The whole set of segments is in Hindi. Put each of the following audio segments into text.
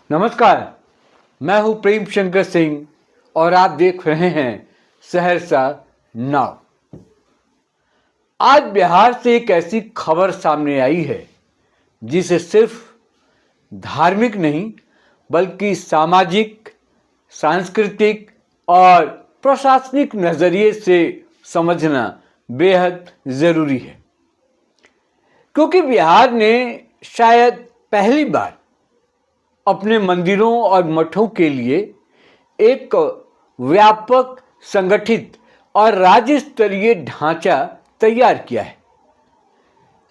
नमस्कार, मैं हूं प्रेम शंकर सिंह और आप देख रहे हैं सहरसा नाव। आज बिहार से एक ऐसी खबर सामने आई है जिसे सिर्फ धार्मिक नहीं बल्कि सामाजिक, सांस्कृतिक और प्रशासनिक नजरिए से समझना बेहद जरूरी है, क्योंकि बिहार ने शायद पहली बार अपने मंदिरों और मठों के लिए एक व्यापक, संगठित और राज्य स्तरीय ढांचा तैयार किया है।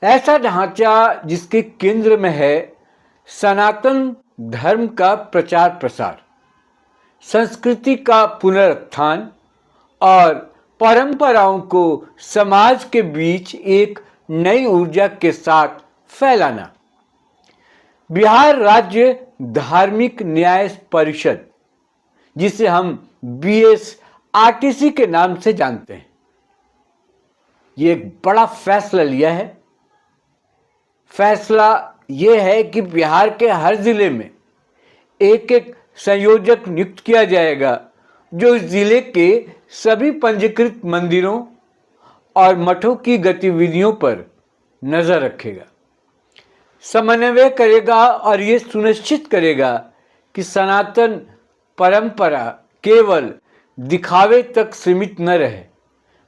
ऐसा ढांचा जिसके केंद्र में है सनातन धर्म का प्रचार प्रसार, संस्कृति का पुनरुत्थान और परंपराओं को समाज के बीच एक नई ऊर्जा के साथ फैलाना। बिहार राज्य धार्मिक न्याय परिषद, जिसे हम BSRTC के नाम से जानते हैं, ये एक बड़ा फैसला लिया है। फैसला ये है कि बिहार के हर जिले में एक एक संयोजक नियुक्त किया जाएगा जो इस जिले के सभी पंजीकृत मंदिरों और मठों की गतिविधियों पर नजर रखेगा, समन्वय करेगा और ये सुनिश्चित करेगा कि सनातन परंपरा केवल दिखावे तक सीमित न रहे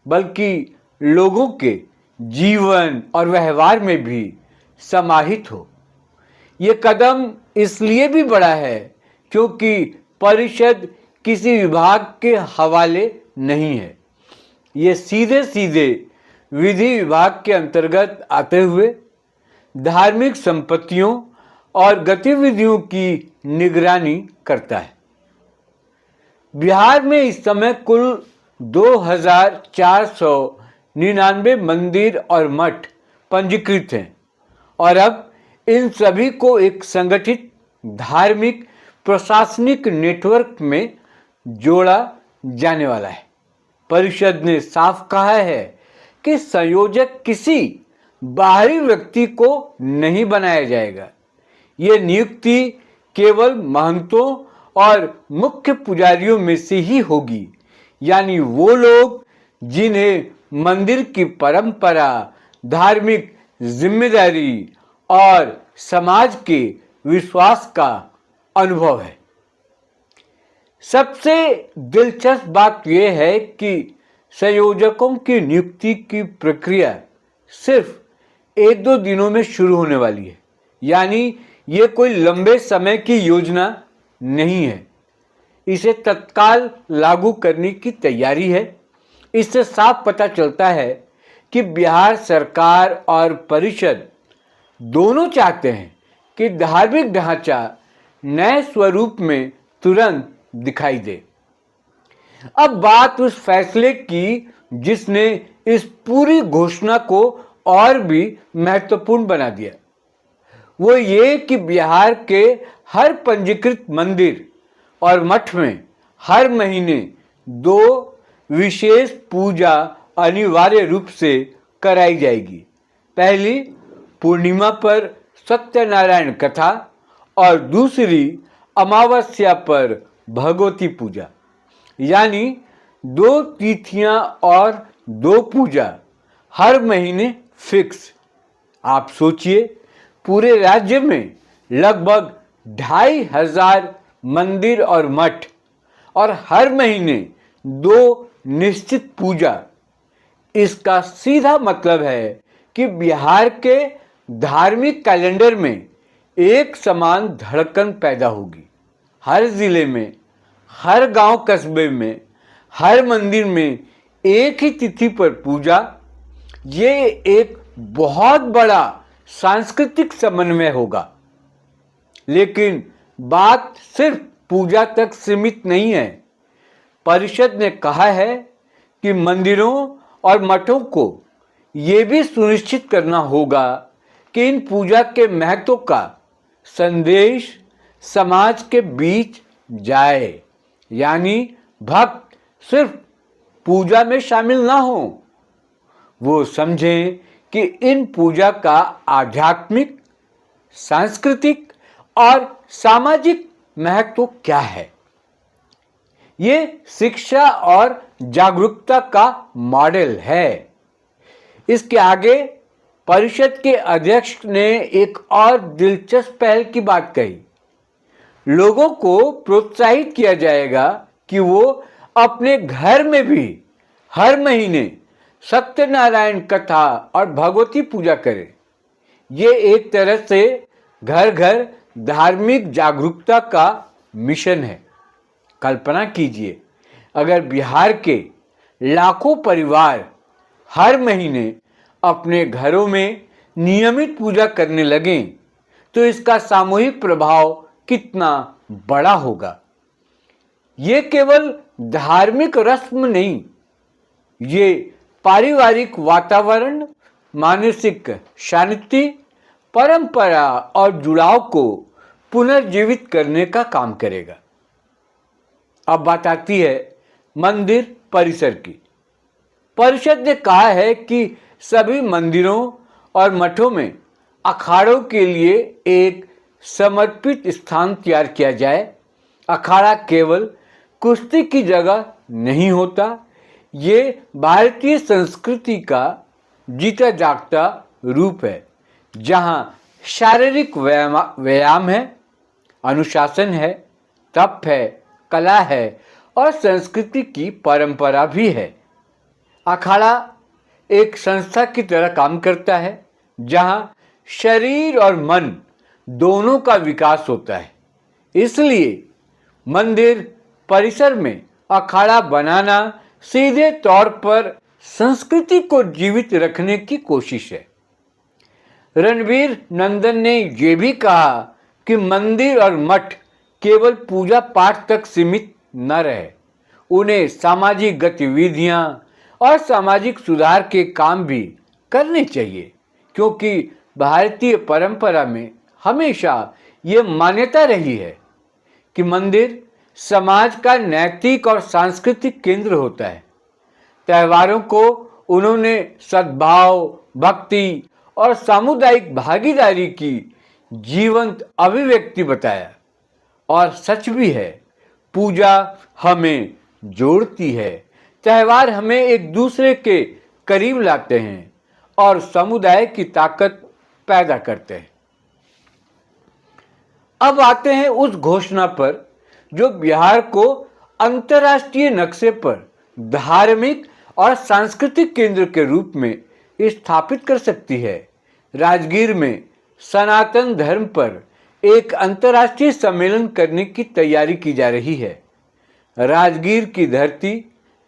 बल्कि लोगों के जीवन और व्यवहार में भी समाहित हो। ये कदम इसलिए भी बड़ा है क्योंकि परिषद किसी विभाग के हवाले नहीं है। ये सीधे सीधे विधि विभाग के अंतर्गत आते हुए धार्मिक संपत्तियों और गतिविधियों की निगरानी करता है। बिहार में इस समय कुल 2499 मंदिर और मठ पंजीकृत हैं और अब इन सभी को एक संगठित धार्मिक प्रशासनिक नेटवर्क में जोड़ा जाने वाला है। परिषद ने साफ कहा है कि संयोजक किसी बाहरी व्यक्ति को नहीं बनाया जाएगा। ये नियुक्ति केवल महंतों और मुख्य पुजारियों में से ही होगी, यानी वो लोग जिन्हें मंदिर की परंपरा, धार्मिक जिम्मेदारी और समाज के विश्वास का अनुभव है। सबसे दिलचस्प बात यह है कि संयोजकों की नियुक्ति की प्रक्रिया सिर्फ 1-2 दिनों में शुरू होने वाली है, यानी ये कोई लंबे समय की योजना नहीं है। इसे तत्काल लागू करने की तैयारी है। इससे साफ पता चलता है कि बिहार सरकार और परिषद दोनों चाहते हैं कि धार्मिक ढांचा नए स्वरूप में तुरंत दिखाई दे। अब बात उस फैसले की जिसने इस पूरी घोषणा को और भी महत्वपूर्ण बना दिया। वो ये कि बिहार के हर पंजीकृत मंदिर और मठ में हर महीने 2 विशेष पूजा अनिवार्य रूप से कराई जाएगी। पहली पूर्णिमा पर सत्यनारायण कथा और दूसरी अमावस्या पर भगवती पूजा, यानी 2 तिथियां और 2 पूजा हर महीने फिक्स। आप सोचिए, पूरे राज्य में लगभग 2500 मंदिर और मठ और हर महीने 2 निश्चित पूजा। इसका सीधा मतलब है कि बिहार के धार्मिक कैलेंडर में एक समान धड़कन पैदा होगी। हर जिले में, हर गांव कस्बे में, हर मंदिर में एक ही तिथि पर पूजा। ये एक बहुत बड़ा सांस्कृतिक समन्वय होगा। लेकिन बात सिर्फ पूजा तक सीमित नहीं है। परिषद ने कहा है कि मंदिरों और मठों को ये भी सुनिश्चित करना होगा कि इन पूजा के महत्व का संदेश समाज के बीच जाए, यानी भक्त सिर्फ पूजा में शामिल ना हो, वो समझें कि इन पूजा का आध्यात्मिक, सांस्कृतिक और सामाजिक महत्व क्या है। ये शिक्षा और जागरूकता का मॉडल है। इसके आगे परिषद के अध्यक्ष ने एक और दिलचस्प पहल की बात कही। लोगों को प्रोत्साहित किया जाएगा कि वो अपने घर में भी हर महीने सत्यनारायण कथा और भगवती पूजा करें। ये एक तरह से घर घर धार्मिक जागरूकता का मिशन है। कल्पना कीजिए, अगर बिहार के लाखों परिवार हर महीने अपने घरों में नियमित पूजा करने लगें तो इसका सामूहिक प्रभाव कितना बड़ा होगा। ये केवल धार्मिक रस्म नहीं, ये पारिवारिक वातावरण, मानसिक शांति, परंपरा और जुड़ाव को पुनर्जीवित करने का काम करेगा। अब बात आती है मंदिर परिसर की। परिषद ने कहा है कि सभी मंदिरों और मठों में अखाड़ों के लिए एक समर्पित स्थान तैयार किया जाए। अखाड़ा केवल कुश्ती की जगह नहीं होता, ये भारतीय संस्कृति का जीता जागता रूप है, जहाँ शारीरिक व्यायाम है, अनुशासन है, तप है, कला है और संस्कृति की परंपरा भी है। अखाड़ा एक संस्था की तरह काम करता है, जहाँ शरीर और मन दोनों का विकास होता है। इसलिए मंदिर परिसर में अखाड़ा बनाना सीधे तौर पर संस्कृति को जीवित रखने की कोशिश है। रणवीर नंदन ने यह भी कहा कि मंदिर और मठ केवल पूजा पाठ तक सीमित न रहे, उन्हें सामाजिक गतिविधियां और सामाजिक सुधार के काम भी करने चाहिए, क्योंकि भारतीय परंपरा में हमेशा ये मान्यता रही है कि मंदिर समाज का नैतिक और सांस्कृतिक केंद्र होता है। त्योहारों को उन्होंने सद्भाव, भक्ति और सामुदायिक भागीदारी की जीवंत अभिव्यक्ति बताया। और सच भी है, पूजा हमें जोड़ती है, त्योहार हमें एक दूसरे के करीब लाते हैं और समुदाय की ताकत पैदा करते हैं। अब आते हैं उस घोषणा पर जो बिहार को अंतर्राष्ट्रीय नक्शे पर धार्मिक और सांस्कृतिक केंद्र के रूप में स्थापित कर सकती है। राजगीर में सनातन धर्म पर एक अंतर्राष्ट्रीय सम्मेलन करने की तैयारी की जा रही है। राजगीर की धरती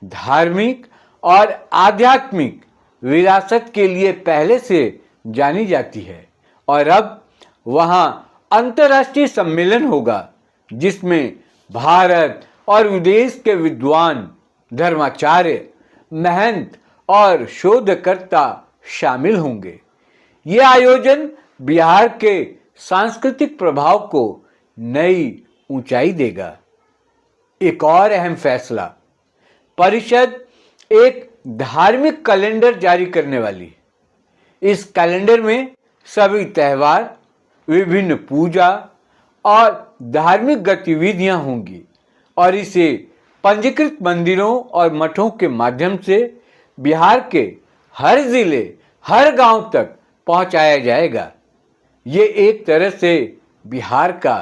धार्मिक और आध्यात्मिक विरासत के लिए पहले से जानी जाती है और अब वहां अंतर्राष्ट्रीय सम्मेलन होगा, जिसमें भारत और विदेश के विद्वान, धर्माचार्य, महंत और शोधकर्ता शामिल होंगे। ये आयोजन बिहार के सांस्कृतिक प्रभाव को नई ऊंचाई देगा। एक और अहम फैसला, परिषद एक धार्मिक कैलेंडर जारी करने वाली है। इस कैलेंडर में सभी त्योहार, विभिन्न पूजा और धार्मिक गतिविधियां होंगी और इसे पंजीकृत मंदिरों और मठों के माध्यम से बिहार के हर जिले, हर गांव तक पहुंचाया जाएगा। ये एक तरह से बिहार का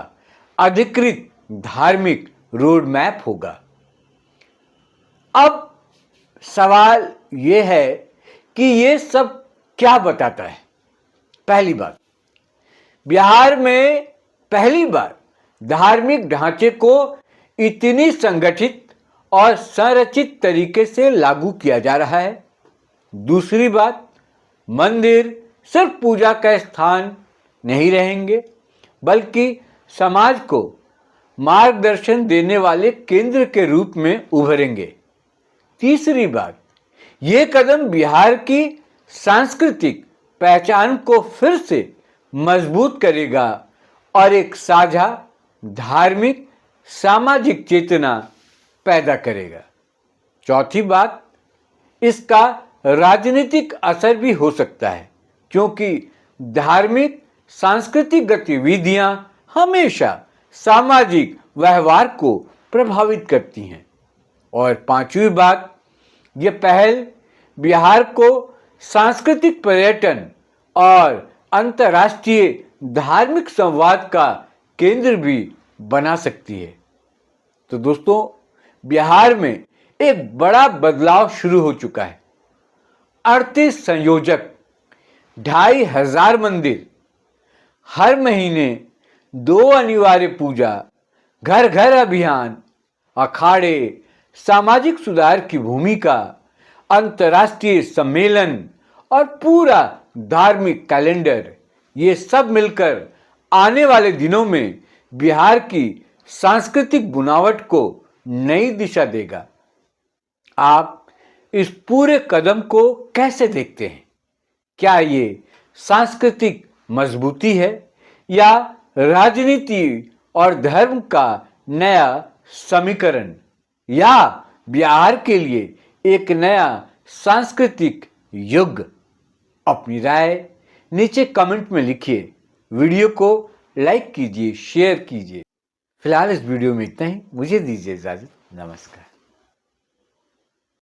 अधिकृत धार्मिक रोड मैप होगा। अब सवाल ये है कि ये सब क्या बताता है। पहली बात, बिहार में पहली बार धार्मिक ढांचे को इतनी संगठित और संरचित तरीके से लागू किया जा रहा है। दूसरी बात, मंदिर सिर्फ पूजा का स्थान नहीं रहेंगे, बल्कि समाज को मार्गदर्शन देने वाले केंद्र के रूप में उभरेंगे। तीसरी बात, ये कदम बिहार की सांस्कृतिक पहचान को फिर से मजबूत करेगा और एक साझा धार्मिक सामाजिक चेतना पैदा करेगा। चौथी बात, इसका राजनीतिक असर भी हो सकता है, क्योंकि धार्मिक सांस्कृतिक गतिविधियां हमेशा सामाजिक व्यवहार को प्रभावित करती हैं। और पांचवी बात, ये पहल बिहार को सांस्कृतिक पर्यटन और अंतर्राष्ट्रीय धार्मिक संवाद का केंद्र भी बना सकती है। तो दोस्तों, बिहार में एक बड़ा बदलाव शुरू हो चुका है। 38 संयोजक, 2500 मंदिर, हर महीने 2 अनिवार्य पूजा, घर घर अभियान, अखाड़े, सामाजिक सुधार की भूमिका, अंतर्राष्ट्रीय सम्मेलन और पूरा धार्मिक कैलेंडर, ये सब मिलकर आने वाले दिनों में बिहार की सांस्कृतिक बुनावट को नई दिशा देगा। आप इस पूरे कदम को कैसे देखते हैं? क्या ये सांस्कृतिक मजबूती है या राजनीति और धर्म का नया समीकरण, या बिहार के लिए एक नया सांस्कृतिक युग? अपनी राय नीचे कमेंट में लिखिए। वीडियो को लाइक कीजिए, शेयर कीजिए। फिलहाल इस वीडियो में इतना ही। मुझे दीजिए इजाजत। नमस्कार।